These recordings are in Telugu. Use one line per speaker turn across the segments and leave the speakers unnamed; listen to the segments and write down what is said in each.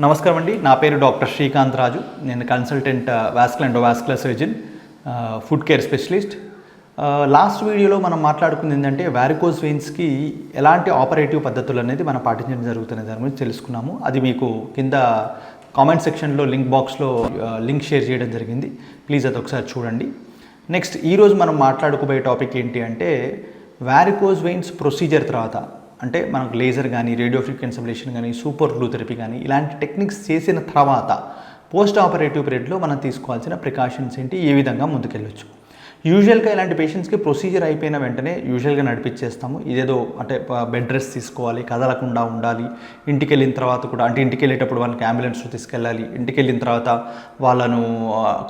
నమస్కారం అండి. నా పేరు డాక్టర్ శ్రీకాంత్ రాజు. నేను consultant vascular endovascular surgeon, food care specialist. Last వీడియోలో మనం మాట్లాడుకుంది ఏంటంటే వారికోస్ వెయిన్స్కి ఎలాంటి ఆపరేటివ్ పద్ధతులు అనేది మనం పాటించడం జరుగుతున్న దాని గురించి తెలుసుకున్నాము. అది మీకు కింద కామెంట్ సెక్షన్లో లింక్ బాక్స్లో లింక్ షేర్ చేయడం జరిగింది. ప్లీజ్ అది ఒకసారి చూడండి. నెక్స్ట్ ఈరోజు మనం మాట్లాడుకోబోయే టాపిక్ ఏంటి అంటే వారికోస్ వెయిన్స్ ప్రొసీజర్ తర్వాత, అంటే మనకు లేజర్ కానీ, రేడియో ఫ్రీక్వెన్సీ అబ్లేషన్ కానీ, సూపర్ గ్లూ థెరపీ కానీ ఇలాంటి టెక్నిక్స్ చేసిన తర్వాత పోస్ట్ ఆపరేటివ్ పీరియడ్లో మనం తీసుకోవాల్సిన ప్రికాషన్స్ ఏంటి, ఏ విధంగా ముందుకెళ్ళొచ్చు. యూజువల్గా ఇలాంటి పేషెంట్స్కి ప్రొసీజర్ అయిపోయిన వెంటనే యూజువల్గా నడిపించేస్తాము. ఇదేదో అంటే బెడ్ రెస్ట్ తీసుకోవాలి, కదలకుండా ఉండాలి, ఇంటికి వెళ్ళిన తర్వాత కూడా, అంటే ఇంటికి వెళ్ళేటప్పుడు వాళ్ళకి అంబులెన్స్లో తీసుకెళ్ళాలి, ఇంటికి వెళ్ళిన తర్వాత వాళ్ళను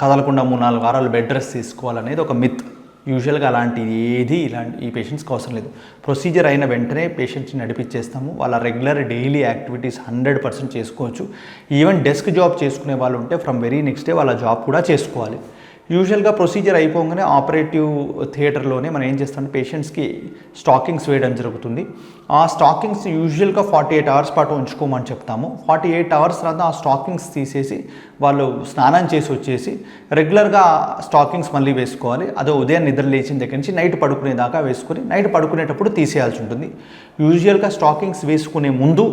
కదలకుండా 3-4 వారాలు బెడ్ రెస్ట్ తీసుకోవాలనేది ఒక మిత్. యూజువల్గా అలాంటిది ఏది ఈ పేషెంట్స్కి అవసరం లేదు. ప్రొసీజర్ అయిన వెంటనే పేషెంట్స్ని నడిపించేస్తాము. వాళ్ళ రెగ్యులర్ డైలీ యాక్టివిటీస్ 100% చేసుకోవచ్చు. ఈవెన్ డెస్క్ జాబ్ చేసుకునే వాళ్ళు ఉంటే ఫ్రమ్ వెరీ నెక్స్ట్ డే వాళ్ళ జాబ్ కూడా చేసుకోవాలి. యూజువల్గా ప్రొసీజర్ అయిపోగానే ఆపరేటివ్ థియేటర్లోనే మనం ఏం చేస్తామంటే పేషెంట్స్కి స్టాకింగ్స్ వేయడం జరుగుతుంది. ఆ స్టాకింగ్స్ యూజువల్గా 48 అవర్స్ పాటు ఉంచుకోమని చెప్తాము. 48 అవర్స్ తర్వాత ఆ స్టాకింగ్స్ తీసేసి వాళ్ళు స్నానం చేసి వచ్చేసి రెగ్యులర్గా స్టాకింగ్స్ మళ్ళీ వేసుకోవాలి. అదే ఉదయం నిద్ర లేచిన దగ్గర నుంచి నైట్ పడుకునేదాకా వేసుకొని నైట్ పడుకునేటప్పుడు తీసేయాల్సి ఉంటుంది. యూజువల్గా స్టాకింగ్స్ వేసుకునే ముందు,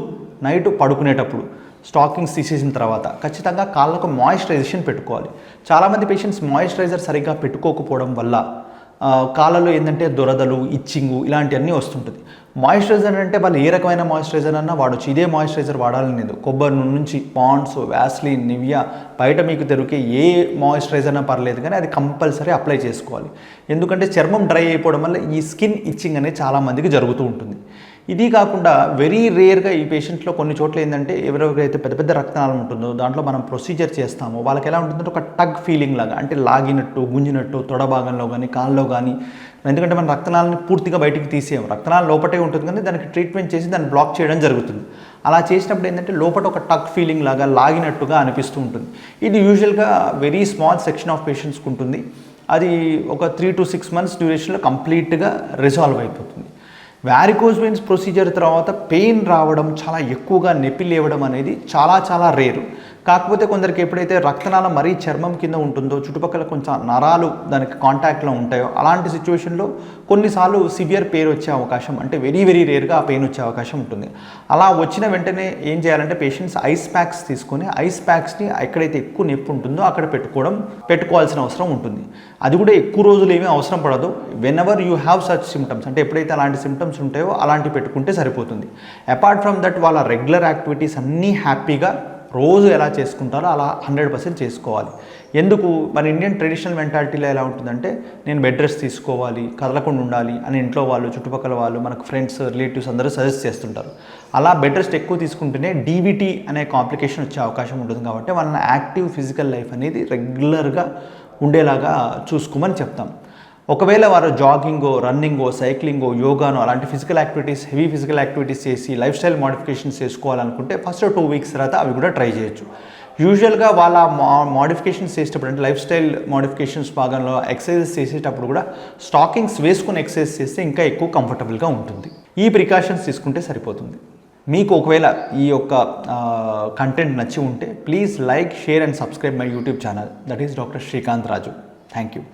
నైట్ పడుకునేటప్పుడు, స్టాకింగ్స్ తీసేసిన తర్వాత ఖచ్చితంగా కాళ్ళకు మాయిశ్చరైజేషన్ పెట్టుకోవాలి. చాలామంది పేషెంట్స్ మాయిశ్చరైజర్ సరిగ్గా పెట్టుకోకపోవడం వల్ల కాళ్ళలో ఏంటంటే దురదలు, ఇచ్చింగు ఇలాంటివన్నీ వస్తుంటుంది. మాయిశ్చరైజర్ అంటే వాళ్ళు ఏ రకమైన మాయిశ్చరైజర్ అన్నా వాడచ్చు. ఇదే మాయిశ్చరైజర్ వాడాలని లేదు. కొబ్బరి నూనె నుంచి పాండ్స్, వ్యాస్లిన్, నివియా, బయట మీకు దొరికే ఏ మాయిశ్చరైజర్ అయినా పర్లేదు, కానీ అది కంపల్సరీ అప్లై చేసుకోవాలి. ఎందుకంటే చర్మం డ్రై అయిపోవడం వల్ల ఈ స్కిన్ ఇచ్చింగ్ అనేది చాలామందికి జరుగుతూ ఉంటుంది. ఇది కాకుండా వెరీ రేర్గా ఈ పేషెంట్లో కొన్ని చోట్ల ఏంటంటే ఎవరెవరైతే పెద్ద పెద్ద రక్తనాళం ఉంటుందో దాంట్లో మనం ప్రొసీజర్ చేస్తామో వాళ్ళకి ఎలా ఉంటుందంటే ఒక టగ్ ఫీలింగ్ లాగా, అంటే లాగినట్టు, గుంజినట్టు తొడ భాగంలో కానీ, కాళ్ళలో కానీ. ఎందుకంటే మనం రక్తనాళాన్ని పూర్తిగా బయటికి తీసేయం, రక్తనాళం లోపటే ఉంటుంది, కానీ దానికి ట్రీట్మెంట్ చేసి దాన్ని బ్లాక్ చేయడం జరుగుతుంది. అలా చేసినప్పుడు ఏంటంటే లోపల ఒక టగ్ ఫీలింగ్ లాగా, లాగినట్టుగా అనిపిస్తూ ఉంటుంది. ఇది యూజువల్గా వెరీ స్మాల్ సెక్షన్ ఆఫ్ పేషెంట్స్కి ఉంటుంది. అది ఒక 3 to 6 months డ్యూరేషన్లో కంప్లీట్గా రిజాల్వ్ అయిపోతుంది. వారికోస్ వెయిన్స్ ప్రొసీజర్ తర్వాత పెయిన్ రావడం, చాలా ఎక్కువగా నొప్పి లేవడం అనేది చాలా రేరు. కాకపోతే కొందరికి ఎప్పుడైతే రక్తనాళం మరీ చర్మం కింద ఉంటుందో, చుట్టుపక్కల కొంచెం నరాలు దానికి కాంటాక్ట్లో ఉంటాయో, అలాంటి సిచ్యువేషన్లో కొన్నిసార్లు సివియర్ పెయిన్ వచ్చే అవకాశం, అంటే వెరీ రేర్గా ఆ పెయిన్ వచ్చే అవకాశం ఉంటుంది. అలా వచ్చిన వెంటనే ఏం చేయాలంటే పేషెంట్స్ ఐస్ ప్యాక్స్ తీసుకొని ఐస్ ప్యాక్స్ని ఎక్కడైతే ఎక్కువ నొప్పి ఉంటుందో అక్కడ పెట్టుకోవాల్సిన అవసరం ఉంటుంది. అది కూడా ఎక్కువ రోజులు ఏమీ అవసరం పడదు. When ever you have such symptoms, అంటే ఎప్పుడైతే అలాంటి సిమ్టమ్స్ ఉంటాయో అలాంటివి పెట్టుకుంటే సరిపోతుంది. అపార్ట్ ఫ్రమ్ దట్ వాళ్ళ రెగ్యులర్ యాక్టివిటీస్ అన్నీ హ్యాపీగా రోజు ఎలా చేసుకుంటారో అలా 100% చేసుకోవాలి. ఎందుకు మన ఇండియన్ ట్రెడిషనల్ మెంటాలిటీలో ఎలా ఉంటుందంటే నేను బెడ్ రెస్ట్ తీసుకోవాలి, కదలకుండా ఉండాలి అని ఇంట్లో వాళ్ళు, చుట్టుపక్కల వాళ్ళు, మనకు ఫ్రెండ్స్, రిలేటివ్స్ అందరూ సజెస్ట్ చేస్తుంటారు. అలా బెడ్ రెస్ట్ ఎక్కువ తీసుకుంటేనే డీబీటీ అనే కాంప్లికేషన్ వచ్చే అవకాశం ఉంటుంది. కాబట్టి వాళ్ళని యాక్టివ్ ఫిజికల్ లైఫ్ అనేది రెగ్యులర్గా ఉండేలాగా చూసుకోమని చెప్తాం. ఒకవేళ వారు జాగింగో, రన్నింగో, సైక్లింగో, యోగానో అలాంటి physical activities, heavy physical activities చేసి లైఫ్ స్టైల్ మోడిఫికేషన్స్ చేసుకోవాలనుకుంటే ఫస్ట్ 2 weeks తర్వాత అవి కూడా ట్రై చేయొచ్చు. యూజువల్గా వాళ్ళ మోడిఫికేషన్స్ చేసేటప్పుడు, అంటే లైఫ్ స్టైల్ మోడిఫికేషన్స్ భాగంలో ఎక్సర్సైజెస్ చేసేటప్పుడు కూడా స్టాకింగ్స్ వేసుకుని ఎక్సర్సైజ్ చేస్తే ఇంకా ఎక్కువ కంఫర్టబుల్గా ఉంటుంది. ఈ ప్రికాషన్స్ తీసుకుంటే సరిపోతుంది. మీకు ఒకవేళ ఈ యొక్క కంటెంట్ నచ్చి ఉంటే please like, share and subscribe my YouTube channel. That is doctor Srikanth Raju. Thank you.